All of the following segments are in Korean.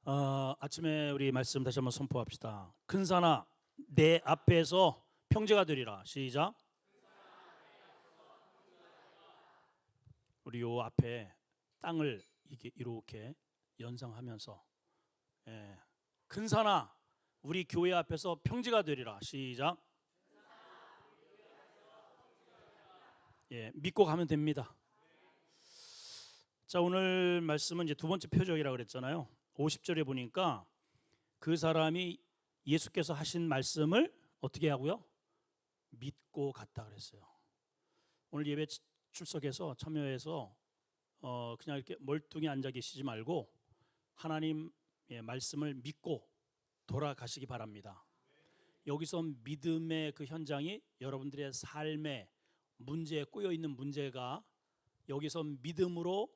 아침에 우리 말씀 다시 한번 선포합시다. 큰 산아 내 앞에서 평지가 되리라. 시작. 우리 요 앞에 땅을 이렇게 연상하면서 큰 산아 우리 교회 앞에서 평지가 되리라. 시작. 믿고 가면 됩니다. 자, 오늘 말씀은 이제 두 번째 표적이라고 그랬잖아요. 50절에 보니까 그 사람이 예수께서 하신 말씀을 어떻게 하고요? 믿고 갔다 그랬어요. 오늘 예배 출석해서 참여해서 그냥 이렇게 멀뚱히 앉아 계시지 말고 하나님의 말씀을 믿고 돌아가시기 바랍니다. 여기서 믿음의 그 현장이 여러분들의 삶의 문제에 꼬여 있는 문제가 여기서 믿음으로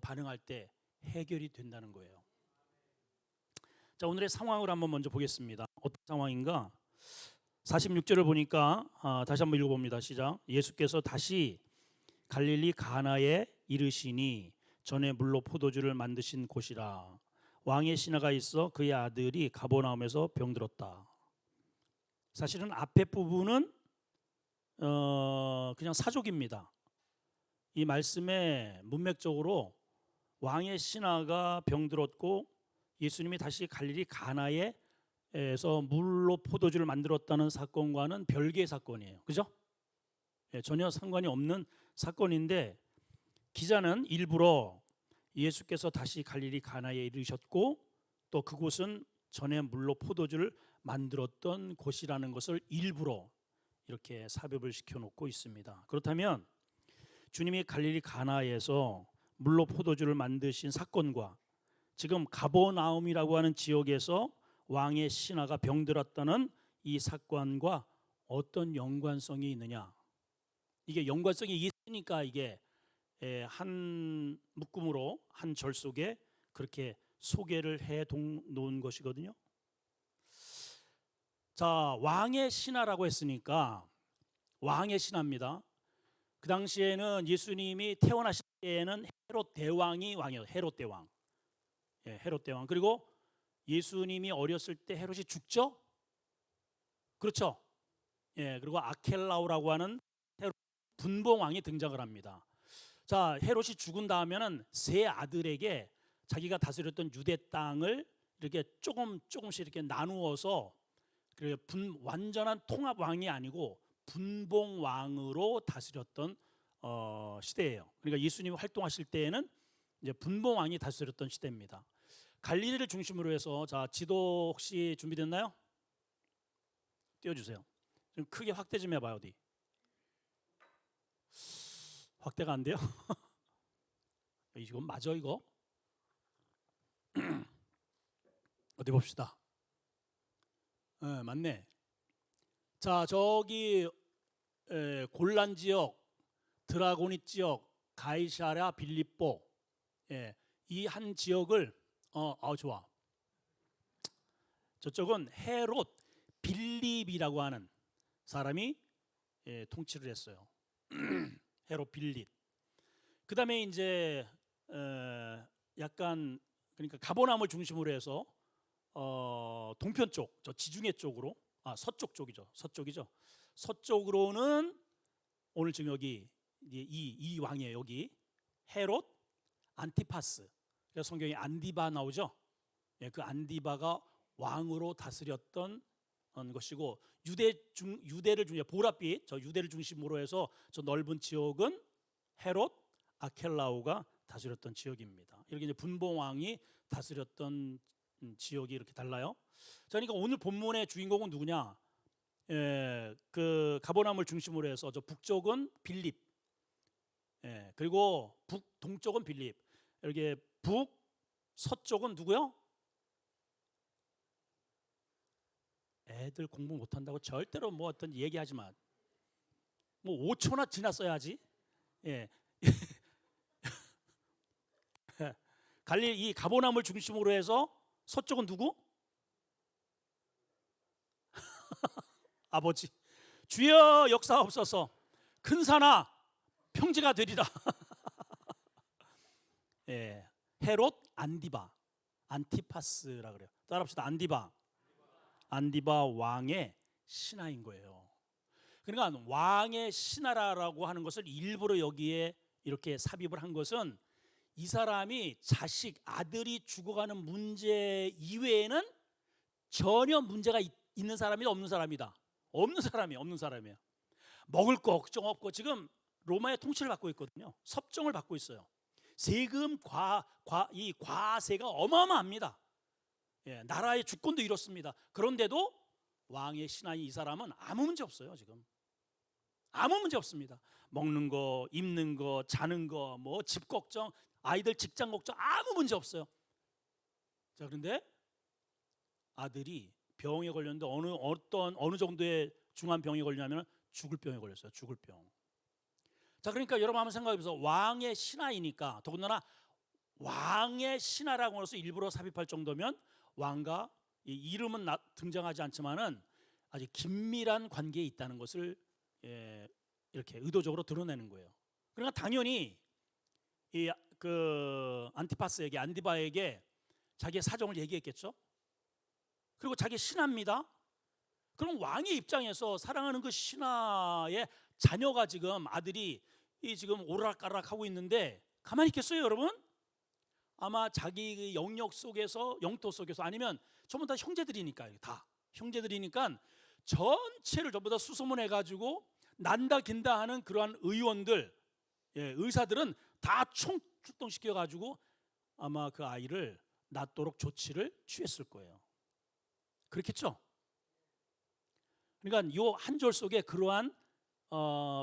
반응할 때 해결이 된다는 거예요. 자, 오늘의 상황을 한번 먼저 보겠습니다. 어떤 상황인가? 46절을 보니까 다시 한번 읽어봅니다. 시작. 예수께서 다시 갈릴리 가나에 이르시니 전에 물로 포도주를 만드신 곳이라. 왕의 신하가 있어 그의 아들이 가버나움에서 병들었다. 사실은 앞에 부분은 그냥 사족입니다. 이 말씀에 문맥적으로 왕의 신하가 병들었고 예수님이 다시 갈릴리 가나에서 물로 포도주를 만들었다는 사건과는 별개의 사건이에요. 그죠? 전혀 상관이 없는 사건인데 기자는 일부러 예수께서 다시 갈릴리 가나에 이르셨고 또 그곳은 전에 물로 포도주를 만들었던 곳이라는 것을 일부러 이렇게 삽입을 시켜놓고 있습니다. 그렇다면 주님이 갈릴리 가나에서 물로 포도주를 만드신 사건과 지금 가버나움이라고 하는 지역에서 왕의 신하가 병들었다는 이 사건과 어떤 연관성이 있느냐? 이게 연관성이 있으니까 이게 한 묶음으로 한 절 속에 그렇게 소개를 해 놓은 것이거든요. 자, 왕의 신하라고 했으니까 왕의 신하입니다. 그 당시에는 예수님이 태어나실 때에는 헤롯 대왕이 왕이었어요. 헤롯 대왕. 헤롯 대왕. 그리고 예수님이 어렸을 때 헤롯이 죽죠? 그렇죠? 그리고 아켈라오라고 하는 헤롯 분봉 왕이 등장을 합니다. 자, 헤롯이 죽은 다음에는 세 아들에게 자기가 다스렸던 유대 땅을 이렇게 조금씩 이렇게 나누어서 완전한 통합 왕이 아니고 분봉 왕으로 다스렸던 시대예요. 그러니까 예수님이 활동하실 때에는 이제 분봉 왕이 다스렸던 시대입니다. 갈릴리를 중심으로 해서 자, 지도 혹시 준비됐나요? 띄워주세요. 좀 크게 확대 좀 해봐요. 어디? 확대가 안 돼요? 이건 맞아 이거? 어디 봅시다. 맞네. 자, 저기 골란 지역, 드라고니 지역, 가이사랴 빌립보 이 한 지역을 좋아. 저쪽은 헤롯 빌립이라고 하는 사람이 통치를 했어요. 헤롯 빌립. 그다음에 이제 약간 그러니까 가버나움을 중심으로 해서 동편 쪽, 저 지중해 쪽으로 서쪽 쪽이죠. 서쪽이죠. 서쪽으로는 오늘 지금 여기 이 왕이에요. 여기 헤롯 안티파스. 그래서 성경에 안디바 나오죠. 그 안디바가 왕으로 다스렸던 것이고 유대를 보랏빛 저 유대를 중심으로 해서 저 넓은 지역은 헤롯 아켈라오가 다스렸던 지역입니다. 이렇게 이제 분봉 왕이 다스렸던 지역이 이렇게 달라요. 자, 그러니까 오늘 본문의 주인공은 누구냐? 그 가버나움을 중심으로 해서 저 북쪽은 빌립, 그리고 동쪽은 빌립. 이렇게 서쪽은 누구요? 애들 공부 못한다고 절대로 뭐 어떤 얘기하지 마. 뭐 5초나 지났어야지. 갈릴리 이 가버나움을 중심으로 해서 서쪽은 누구? 아버지. 주여 역사하옵소서. 큰 산아 평지가 되리라. 헤롯 안디바. 안티파스라 그래요. 따라합시다. 안디바 왕의 신하인 거예요. 그러니까 왕의 신하라고 하는 것을 일부러 여기에 이렇게 삽입을 한 것은 이 사람이 아들이 죽어가는 문제 이외에는 전혀 문제가 있는 사람이다, 없는 사람이다. 없는 사람이에요. 먹을 거 걱정 없고 지금 로마의 통치를 받고 있거든요. 섭정을 받고 있어요. 세금 이 과세가 어마어마합니다. 나라의 주권도 이렇습니다. 그런데도 왕의 신하인 이 사람은 아무 문제 없어요. 지금 아무 문제 없습니다. 먹는 거, 입는 거, 자는 거, 뭐 집 걱정, 아이들 직장 걱정 아무 문제 없어요. 자, 그런데 아들이 병에 걸렸는데 어느 정도의 중한 병에 걸리냐면 죽을 병에 걸렸어요. 죽을 병. 자, 그러니까 여러분 한번 생각해 보세요. 왕의 신하이니까, 더군다나 왕의 신하라고 해서 일부러 삽입할 정도면 왕과 이름은 등장하지 않지만은 아주 긴밀한 관계에 있다는 것을 이렇게 의도적으로 드러내는 거예요. 그러니까 당연히 그 안디바에게 자기의 사정을 얘기했겠죠. 그리고 자기 신하입니다. 그럼 왕의 입장에서 사랑하는 그 신하의 자녀가 지금 아들이 지금 오락가락 하고 있는데 가만히 있겠어요, 여러분? 아마 자기 영역 속에서, 영토 속에서, 아니면 전부 다 형제들이니까, 다 형제들이니까 전체를 전부 다 수소문해 가지고 난다 긴다 하는 그러한 의원들, 의사들은 다 총출동시켜 가지고 아마 그 아이를 낳도록 조치를 취했을 거예요. 그렇겠죠? 그러니까 이 한 절 속에 그러한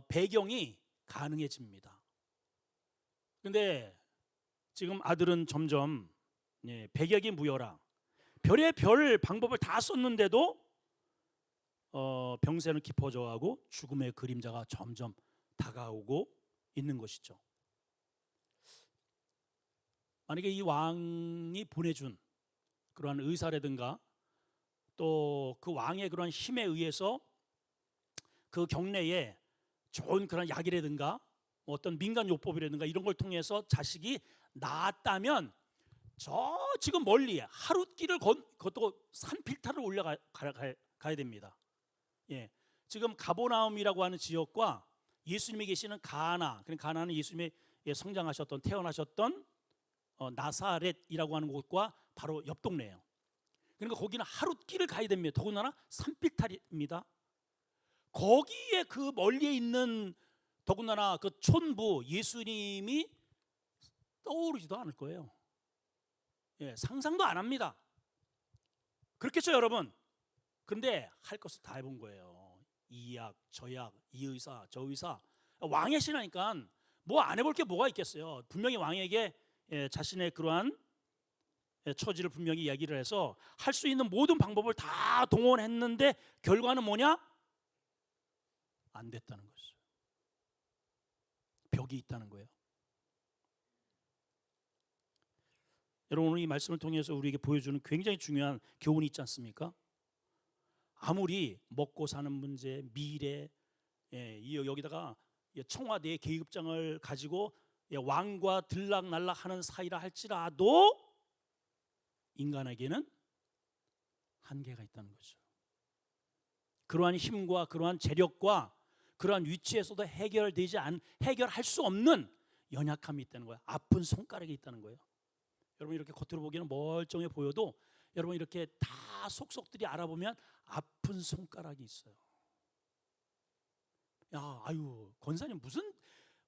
배경이 가능해집니다. 그런데 지금 아들은 점점 백약이 무여라, 별의 방법을 다 썼는데도 병세는 깊어져가고 죽음의 그림자가 점점 다가오고 있는 것이죠. 만약에 이 왕이 보내준 그러한 의사라든가 또 그 왕의 그런 힘에 의해서 그 경내에 좋은 그런 약이라든가 어떤 민간 요법이라든가 이런 걸 통해서 자식이 낳았다면 저 지금 멀리 하룻길을 걷고 산필타를 올라가야 됩니다. 지금 가보나움이라고 하는 지역과 예수님이 계시는 가나는 예수님이 태어나셨던 나사렛이라고 하는 곳과 바로 옆 동네예요. 그러니까 거기는 하룻길을 가야 됩니다. 더군다나 산필탈입니다. 거기에 그 멀리에 있는 더군다나 그 촌부 예수님이 떠오르지도 않을 거예요. 상상도 안 합니다. 그렇겠죠, 여러분? 그런데 할 것을 다 해본 거예요. 이 약, 저 약, 이 의사, 저 의사. 왕의 신하니까 뭐 안 해볼 게 뭐가 있겠어요. 분명히 왕에게 자신의 그러한 처지를 분명히 이야기를 해서 할 수 있는 모든 방법을 다 동원했는데 결과는 뭐냐? 안 됐다는 거죠. 벽이 있다는 거예요. 여러분, 오늘 이 말씀을 통해서 우리에게 보여주는 굉장히 중요한 교훈이 있지 않습니까? 아무리 먹고 사는 문제, 미래, 여기다가 청와대의 계급장을 가지고 왕과 들락날락하는 사이라 할지라도 인간에게는 한계가 있다는 거죠. 그러한 힘과 그러한 재력과 그러한 위치에서도 해결할 수 없는 연약함이 있다는 거예요. 아픈 손가락이 있다는 거예요. 여러분, 이렇게 겉으로 보기에는 멀쩡해 보여도 여러분 이렇게 다 속속들이 알아보면 아픈 손가락이 있어요. 권사님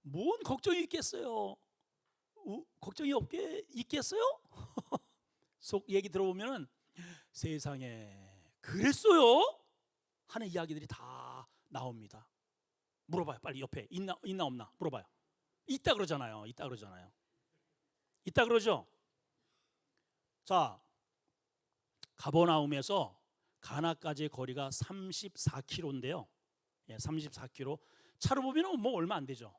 뭔 걱정이 있겠어요? 걱정이 없게 있겠어요? 속 얘기 들어보면 세상에 그랬어요? 하는 이야기들이 다 나옵니다. 물어봐요. 빨리 옆에 있나 없나 물어봐요. 있다 그러잖아요. 있다 그러죠. 자, 가버나움에서 가나까지의 거리가 34km인데요. 34km. 차로 보면 뭐 얼마 안 되죠.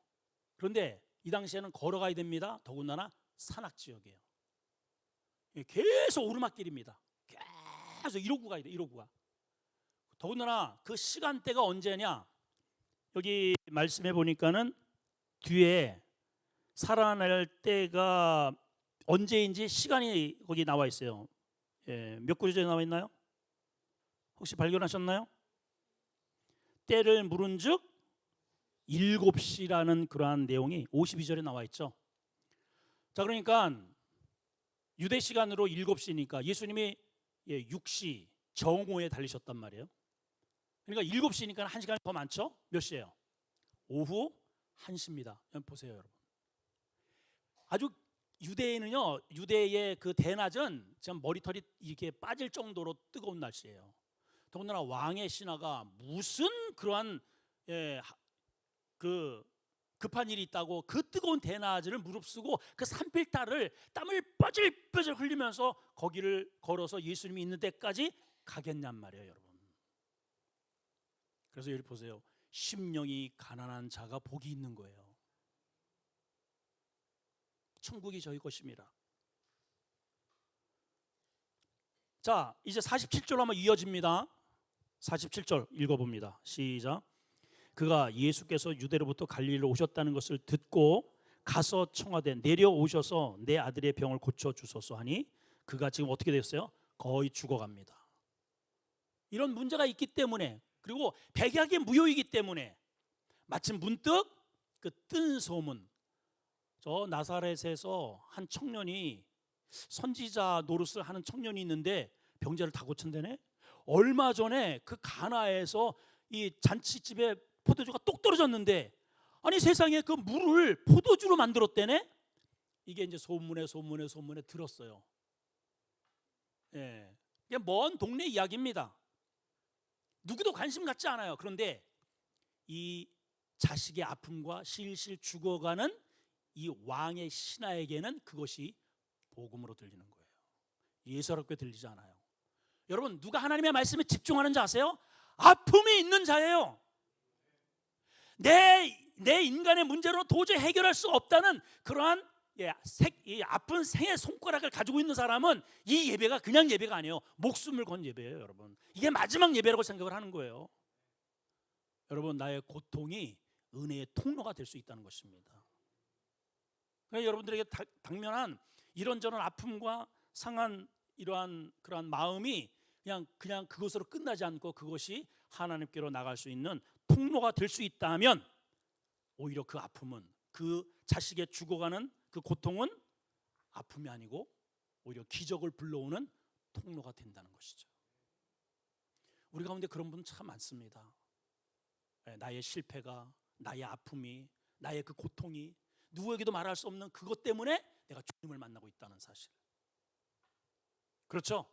그런데 이 당시에는 걸어가야 됩니다. 더군다나 산악 지역이에요. 계속 오르막길입니다. 계속 이러고 가야 돼. 더군다나 그 시간대가 언제냐? 여기 말씀해 보니까는 뒤에 살아날 때가 언제인지 시간이 거기 나와 있어요. 몇 구절에 나와 있나요? 혹시 발견하셨나요? 때를 물은즉 7시라는 그러한 내용이 52절에 나와 있죠. 자, 그러니까 유대 시간으로 7시니까 예수님이 6시 정오에 달리셨단 말이에요. 그러니까 7시니까 1시간이 더 많죠? 몇 시예요? 오후 1시입니다. 보세요, 여러분. 아주 유대에는요, 유대의 그 대낮은 참 머리털이 이렇게 빠질 정도로 뜨거운 날씨예요. 더군다나 왕의 신하가 무슨 그러한 그 급한 일이 있다고 그 뜨거운 대낮을 무릅쓰고 그 산필탈을 땀을 뻐질뻐질 흘리면서 거기를 걸어서 예수님이 있는 데까지 가겠냔 말이에요, 여러분. 그래서 여기 보세요. 심령이 가난한 자가 복이 있는 거예요. 천국이 저희 것입니다. 자, 이제 47절 한번 이어집니다. 47절 읽어봅니다. 시작. 그가 예수께서 유대로부터 갈릴리로 오셨다는 것을 듣고 가서 청하되 내려오셔서 내 아들의 병을 고쳐주소서 하니 그가 지금 어떻게 됐어요? 거의 죽어갑니다. 이런 문제가 있기 때문에, 그리고 백약의 무효이기 때문에 마침 문득 그 뜬 소문, 저 나사렛에서 한 청년이 선지자 노릇을 하는 청년이 있는데 병자를 다 고친다네. 얼마 전에 그 가나에서 이 잔치집에 포도주가 똑 떨어졌는데, 아니 세상에 그 물을 포도주로 만들었대네. 이게 이제 소문에 들었어요. 이게 먼 동네 이야기입니다. 누구도 관심 갖지 않아요. 그런데 이 자식의 아픔과 실실 죽어가는 이 왕의 신하에게는 그것이 복음으로 들리는 거예요. 예사롭게 들리지 않아요. 여러분, 누가 하나님의 말씀에 집중하는지 아세요? 아픔이 있는 자예요. 내 인간의 문제로 도저히 해결할 수 없다는 그러한 이 아픈 생의 손가락을 가지고 있는 사람은 이 예배가 그냥 예배가 아니에요. 목숨을 건 예배예요, 여러분. 이게 마지막 예배라고 생각을 하는 거예요. 여러분, 나의 고통이 은혜의 통로가 될 수 있다는 것입니다. 그러니까 여러분들에게 당면한 이런저런 아픔과 상한 이러한 그러한 마음이 그냥 그것으로 끝나지 않고 그것이 하나님께로 나갈 수 있는 통로가 될 수 있다면, 오히려 그 아픔은, 그 자식의 죽어가는 그 고통은 아픔이 아니고 오히려 기적을 불러오는 통로가 된다는 것이죠. 우리 가운데 그런 분 참 많습니다. 나의 실패가, 나의 아픔이, 나의 그 고통이 누구에게도 말할 수 없는 그것 때문에 내가 주님을 만나고 있다는 사실. 그렇죠?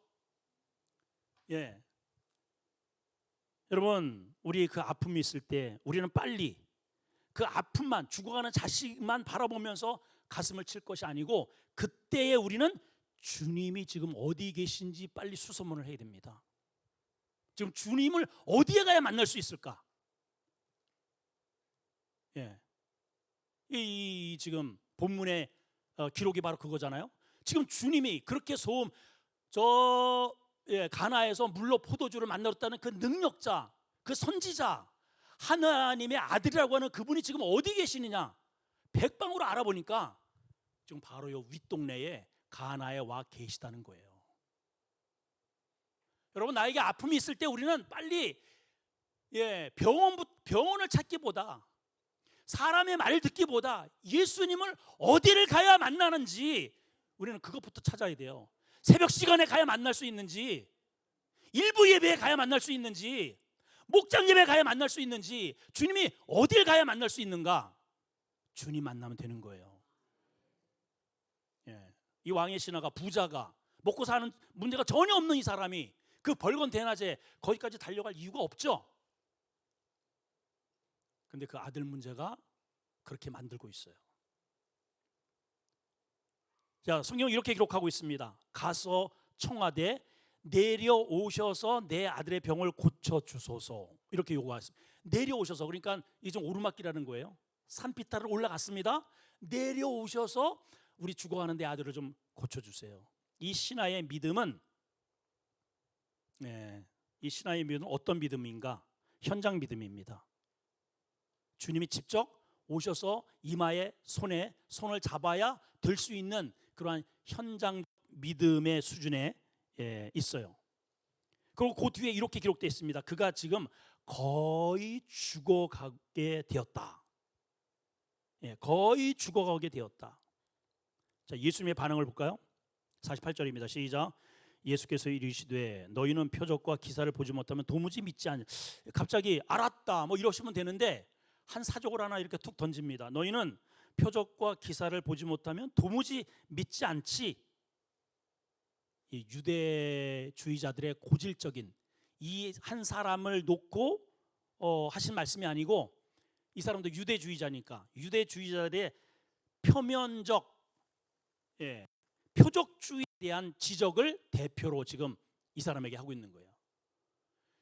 여러분, 우리 그 아픔이 있을 때 우리는 빨리 그 아픔만, 죽어가는 자식만 바라보면서 가슴을 칠 것이 아니고, 그때에 우리는 주님이 지금 어디 계신지 빨리 수소문을 해야 됩니다. 지금 주님을 어디에 가야 만날 수 있을까? 이 지금 본문의 기록이 바로 그거잖아요. 지금 주님이 그렇게 가나에서 물로 포도주를 만들었다는 그 능력자, 그 선지자, 하나님의 아들이라고 하는 그분이 지금 어디 계시느냐 백방으로 알아보니까 지금 바로 요 윗동네에 가나에 와 계시다는 거예요. 여러분, 나에게 아픔이 있을 때 우리는 빨리 병원을 찾기보다, 사람의 말을 듣기보다 예수님을 어디를 가야 만나는지 우리는 그것부터 찾아야 돼요. 새벽 시간에 가야 만날 수 있는지, 일부 예배에 가야 만날 수 있는지, 목장 예배에 가야 만날 수 있는지, 주님이 어딜 가야 만날 수 있는가? 주님 만나면 되는 거예요. 이 왕의 신하가, 부자가, 먹고 사는 문제가 전혀 없는 이 사람이 그 벌건 대낮에 거기까지 달려갈 이유가 없죠. 근데 그 아들 문제가 그렇게 만들고 있어요. 자, 성경은 이렇게 기록하고 있습니다. 가서 청하되 내려오셔서 내 아들의 병을 고쳐주소서, 이렇게 요구했습니다. 내려오셔서, 그러니까 이게 좀 오르막길이라는 거예요. 산비탈을 올라갔습니다. 내려오셔서 우리 죽어가는 내 아들을 좀 고쳐주세요. 이 신하의 믿음은 어떤 믿음인가? 현장 믿음입니다. 주님이 직접 오셔서 이마에 손을 잡아야 될 수 있는 그러한 현장 믿음의 수준에 있어요. 그리고 그 뒤에 이렇게 기록되어 있습니다. 그가 지금 거의 죽어가게 되었다. 거의 죽어가게 되었다. 자, 예수님의 반응을 볼까요? 48절입니다. 시작. 예수께서 이르시되 너희는 표적과 기사를 보지 못하면 도무지 믿지 않. 갑자기 알았다 뭐 이러시면 되는데 한 사족을 하나 이렇게 툭 던집니다. 너희는 표적과 기사를 보지 못하면 도무지 믿지 않지. 이 유대주의자들의 고질적인 이 한 사람을 놓고 하신 말씀이 아니고, 이 사람도 유대주의자니까 유대주의자들의 표면적 표적주의에 대한 지적을 대표로 지금 이 사람에게 하고 있는 거예요.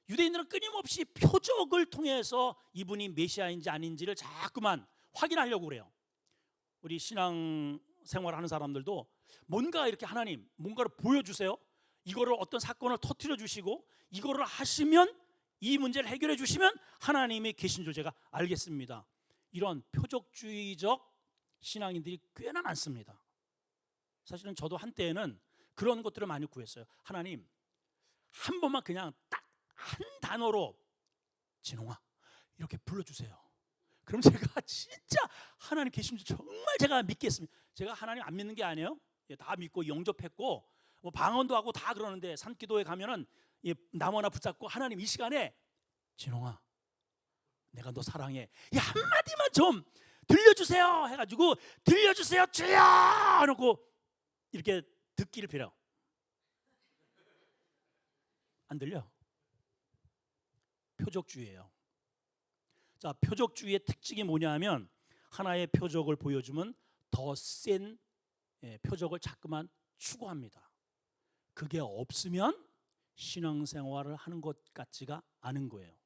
유대인들은 끊임없이 표적을 통해서 이분이 메시아인지 아닌지를 자꾸만 확인하려고 그래요. 우리 신앙 생활하는 사람들도 뭔가 이렇게 하나님 뭔가를 보여주세요. 이거를 어떤 사건을 터뜨려 주시고 이거를 하시면, 이 문제를 해결해 주시면 하나님이 계신 줄 제가 알겠습니다. 이런 표적주의적 신앙인들이 꽤나 많습니다. 사실은 저도 한때에는 그런 것들을 많이 구했어요. 하나님 한 번만 그냥 딱 한 단어로 진홍아 이렇게 불러주세요. 그럼 제가 진짜 하나님 계신 줄 정말 제가 믿겠습니다. 제가 하나님 안 믿는 게 아니에요. 다 믿고 영접했고 뭐 방언도 하고 다 그러는데 산기도에 가면은 나무 하나 붙잡고 하나님 이 시간에 진홍아 내가 너 사랑해 이 한마디만 좀 들려주세요 해가지고 들려주세요 주여 하고 이렇게 듣기를 빌어. 안 들려. 표적주의예요. 자, 표적주의의 특징이 뭐냐 하면 하나의 표적을 보여주면 더 센 표적을 자꾸만 추구합니다. 그게 없으면 신앙생활을 하는 것 같지가 않은 거예요.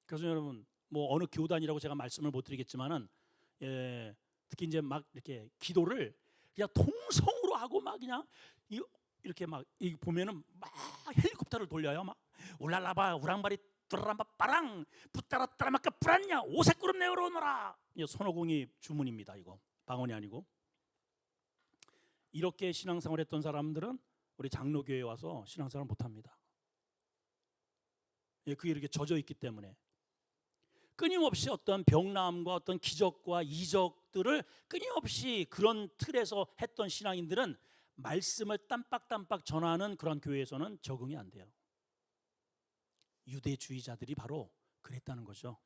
그래서 여러분 뭐 어느 교단이라고 제가 말씀을 못 드리겠지만은 특히 이제 막 이렇게 기도를 그냥 통성으로 하고 막 그냥 이렇게 막 보면은 막 헬리콥터를 돌려요. 막 울랄라바 우랑바리 뚜라람바 빠랑 붙따라따라마까 뿌랐냐 오색구름 내어오너라. 손오공이 주문입니다. 이거 방언이 아니고. 이렇게 신앙생활했던 사람들은 우리 장로교회에 와서 신앙생활 못합니다. 그게 이렇게 젖어 있기 때문에. 끊임없이 어떤 병나음과 어떤 기적과 이적들을 끊임없이 그런 틀에서 했던 신앙인들은 말씀을 땀빡땀빡 전하는 그런 교회에서는 적응이 안 돼요. 유대주의자들이 바로 그랬다는 거죠.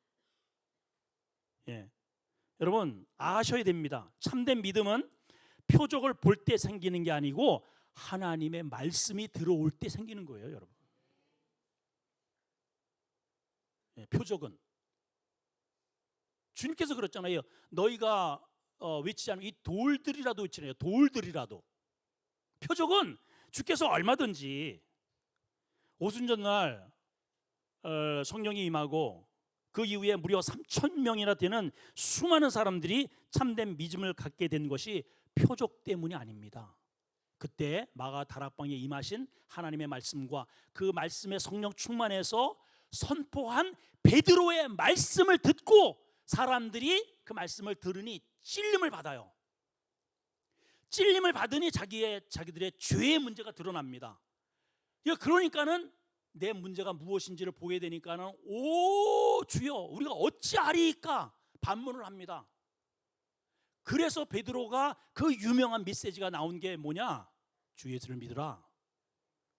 여러분 아셔야 됩니다. 참된 믿음은 표적을 볼 때 생기는 게 아니고 하나님의 말씀이 들어올 때 생기는 거예요, 여러분. 표적은 주님께서 그랬잖아요. 너희가 외치지 않으면 이 돌들이라도 외치네요. 돌들이라도. 표적은 주께서 얼마든지 오순절날 성령이 임하고 그 이후에 무려 3,000명이나 되는 수많은 사람들이 참된 믿음을 갖게 된 것이 표적 때문이 아닙니다. 그때 마가 다락방에 임하신 하나님의 말씀과 그 말씀의 성령 충만해서 선포한 베드로의 말씀을 듣고 사람들이 그 말씀을 들으니 찔림을 받아요. 찔림을 받으니 자기들의 죄의 문제가 드러납니다. 그러니까는 내 문제가 무엇인지를 보게 되니까는 오 주여 우리가 어찌하리까 반문을 합니다. 그래서 베드로가 그 유명한 메시지가 나온 게 뭐냐? 주 예수를 믿으라.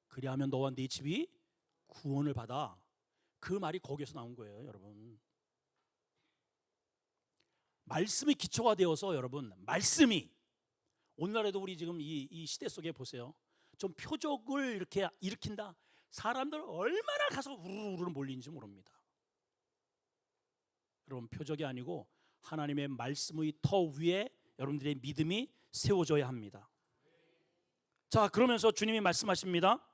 그리하면 너와 네 집이 구원을 받아. 그 말이 거기에서 나온 거예요, 여러분. 말씀이 기초가 되어서 여러분 말씀이 오늘날에도 우리 지금 이 시대 속에 보세요. 좀 표적을 이렇게 일으킨다. 사람들 얼마나 가서 우르르 몰리는지 모릅니다. 여러분 표적이 아니고 하나님의 말씀의 터 위에 여러분들의 믿음이 세워져야 합니다. 자, 그러면서 주님이 말씀하십니다.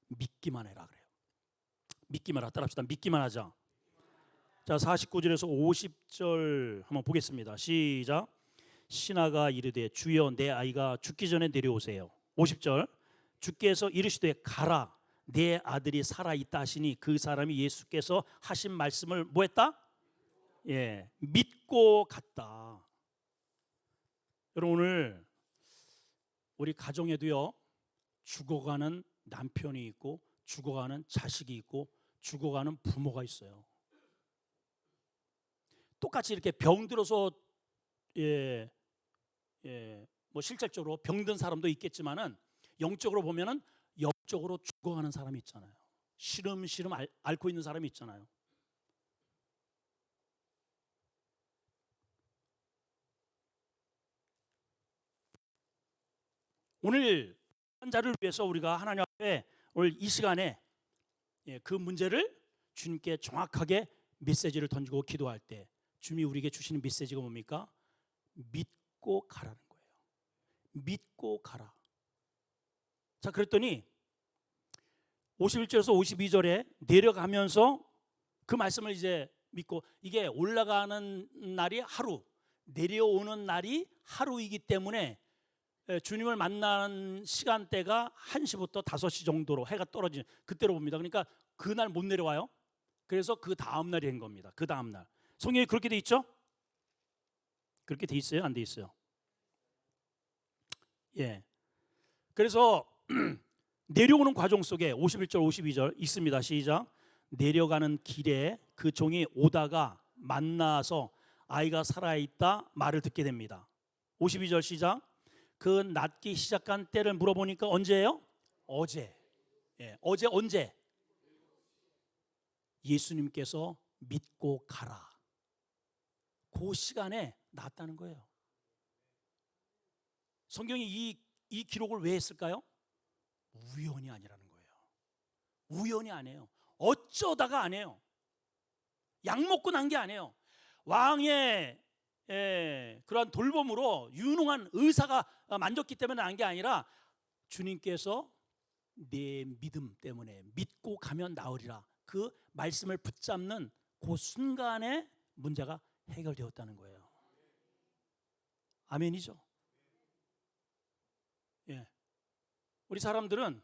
믿기만 해라 그래요. 믿기만 하라. 따라합시다. 믿기만 하자. 자, 49절에서 50절 한번 보겠습니다. 시작. 신하가 이르되 주여 내 아이가 죽기 전에 내려오세요. 50절. 주께서 이르시되 가라 내 아들이 살아있다 하시니 그 사람이 예수께서 하신 말씀을 뭐 했다? 믿고 갔다. 여러분, 오늘 우리 가정에도요, 죽어가는 남편이 있고 죽어가는 자식이 있고 죽어가는 부모가 있어요. 똑같이 이렇게 병들어서 뭐 실질적으로 병든 사람도 있겠지만은 영적으로 보면은 영적으로 죽어가는 사람이 있잖아요. 시름시름 앓고 있는 사람이 있잖아요. 오늘 환자를 위해서 우리가 하나님 앞에 오늘 이 시간에 그 문제를 주님께 정확하게 메시지를 던지고 기도할 때 주님이 우리에게 주시는 메시지가 뭡니까? 믿고 가라는 거예요. 믿고 가라. 자, 그랬더니 51절에서 52절에 내려가면서 그 말씀을 이제 믿고, 이게 올라가는 날이 하루, 내려오는 날이 하루이기 때문에 주님을 만나는 시간대가 1시부터 5시 정도로 해가 떨어지는 그때로 봅니다. 그러니까 그날 못 내려와요. 그래서 그 다음 날이 된 겁니다. 그 다음 날. 성경에 그렇게 돼 있죠? 그렇게 돼 있어요? 안 돼 있어요? 예. 그래서 내려오는 과정 속에 51절 52절 있습니다. 시작. 내려가는 길에 그 종이 오다가 만나서 아이가 살아있다 말을 듣게 됩니다. 52절 시작. 그 낫기 시작한 때를 물어보니까 언제예요? 어제. 어제 언제? 예수님께서 믿고 가라. 그 시간에 낫다는 거예요. 성경이 이 기록을 왜 했을까요? 우연이 아니라는 거예요. 우연이 아니에요. 어쩌다가 아니에요. 약 먹고 난 게 아니에요. 왕의 그러한 돌봄으로 유능한 의사가 만졌기 때문에 난 게 아니라 주님께서 내 믿음 때문에 믿고 가면 나으리라, 그 말씀을 붙잡는 그 순간에 문제가 해결되었다는 거예요. 아멘이죠. 예. 우리 사람들은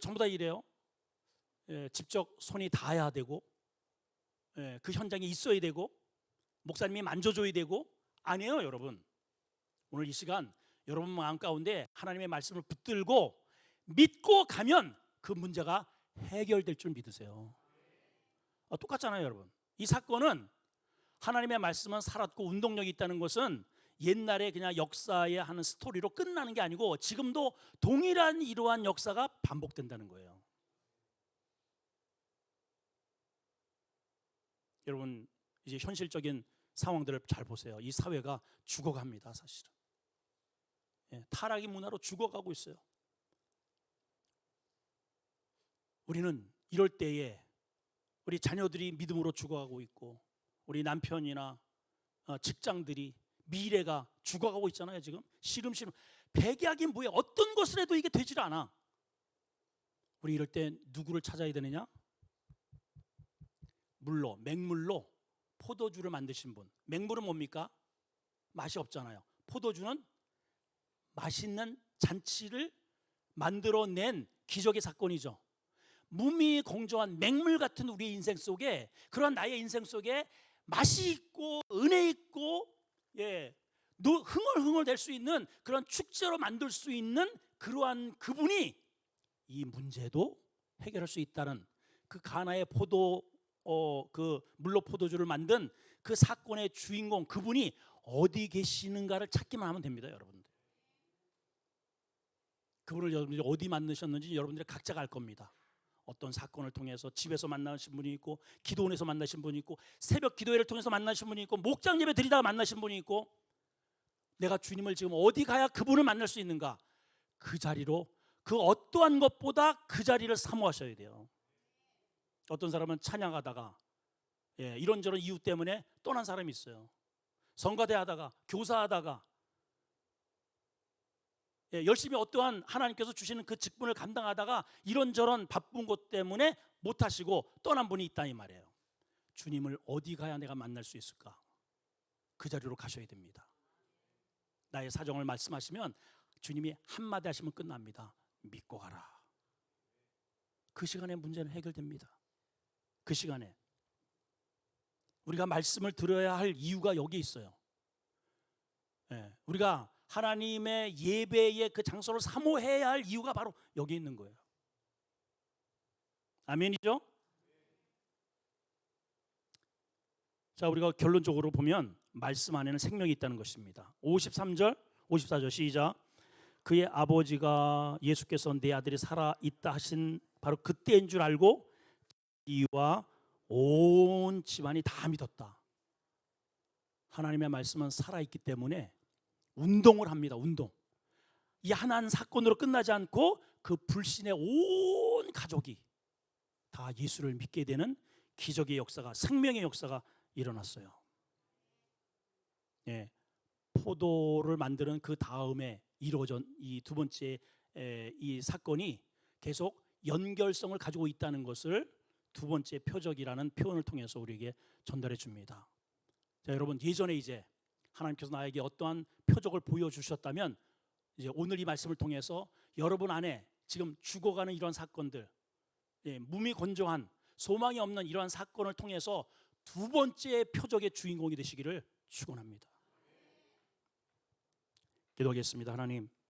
전부 다 이래요. 직접 손이 닿아야 되고, 그 현장에 있어야 되고, 목사님이 만져줘야 되고. 아니에요, 여러분. 오늘 이 시간 여러분 마음 가운데 하나님의 말씀을 붙들고 믿고 가면 그 문제가 해결될 줄 믿으세요. 똑같잖아요, 여러분. 이 사건은, 하나님의 말씀은 살았고 운동력이 있다는 것은 옛날에 그냥 역사에 하는 스토리로 끝나는 게 아니고 지금도 동일한 이러한 역사가 반복된다는 거예요. 여러분, 이제 현실적인 상황들을 잘 보세요. 이 사회가 죽어갑니다, 사실은. 타락의 문화로 죽어가고 있어요. 우리는 이럴 때에 우리 자녀들이 믿음으로 죽어가고 있고, 우리 남편이나 직장들이, 미래가 죽어가고 있잖아요. 지금 시름시름. 백약이 뭐야? 어떤 것을 해도 이게 되질 않아. 우리 이럴 때 누구를 찾아야 되느냐? 맹물로 포도주를 만드신 분. 맹물은 뭡니까? 맛이 없잖아요. 포도주는 맛있는 잔치를 만들어낸 기적의 사건이죠. 무미공정한 맹물 같은 우리의 인생 속에, 그러한 나의 인생 속에 맛이 있고 은혜 있고 흥얼흥얼 될 수 있는 그런 축제로 만들 수 있는 그러한 그분이 이 문제도 해결할 수 있다는, 그 가나의 그 물로 포도주를 만든 그 사건의 주인공, 그분이 어디 계시는가를 찾기만 하면 됩니다, 여러분들. 그분을 여러분들이 어디 만나셨는지 여러분들이 각자가 알 겁니다. 어떤 사건을 통해서 집에서 만나신 분이 있고, 기도원에서 만나신 분이 있고, 새벽 기도회를 통해서 만나신 분이 있고, 목장 예배 드리다가 만나신 분이 있고, 내가 주님을 지금 어디 가야 그분을 만날 수 있는가? 그 자리로, 그 어떠한 것보다 그 자리를 사모하셔야 돼요. 어떤 사람은 찬양하다가 이런저런 이유 때문에 떠난 사람이 있어요. 성가대 하다가, 교사하다가, 열심히 어떠한 하나님께서 주시는 그 직분을 감당하다가 이런저런 바쁜 것 때문에 못하시고 떠난 분이 있다, 이 말이에요. 주님을 어디 가야 내가 만날 수 있을까? 그 자리로 가셔야 됩니다. 나의 사정을 말씀하시면 주님이 한마디 하시면 끝납니다. 믿고 가라. 그 시간에 문제는 해결됩니다. 그 시간에 우리가 말씀을 들어야 할 이유가 여기 있어요. 우리가 하나님의 예배의 그 장소를 사모해야 할 이유가 바로 여기 있는 거예요. 아멘이죠? 자, 우리가 결론적으로 보면 말씀 안에는 생명이 있다는 것입니다. 53절, 54절 시작. 그의 아버지가 예수께서 내 아들이 살아 있다 하신 바로 그때인 줄 알고 이와 온 집안이 다 믿었다. 하나님의 말씀은 살아있기 때문에 운동을 합니다. 운동. 이 하나는 사건으로 끝나지 않고 그 불신의 온 가족이 다 예수를 믿게 되는 기적의 역사가, 생명의 역사가 일어났어요. 포도를 만드는 그 다음에 이루어진 이 두 번째 이 사건이 계속 연결성을 가지고 있다는 것을 두 번째 표적이라는 표현을 통해서 우리에게 전달해 줍니다. 자, 여러분, 예전에 이제 하나님께서 나에게 어떠한 표적을 보여주셨다면 이제 오늘 이 말씀을 통해서 여러분 안에 지금 죽어가는 이런 사건들, 무미건조한 소망이 없는 이러한 사건을 통해서 두 번째 표적의 주인공이 되시기를 축원합니다. 기도하겠습니다. 하나님,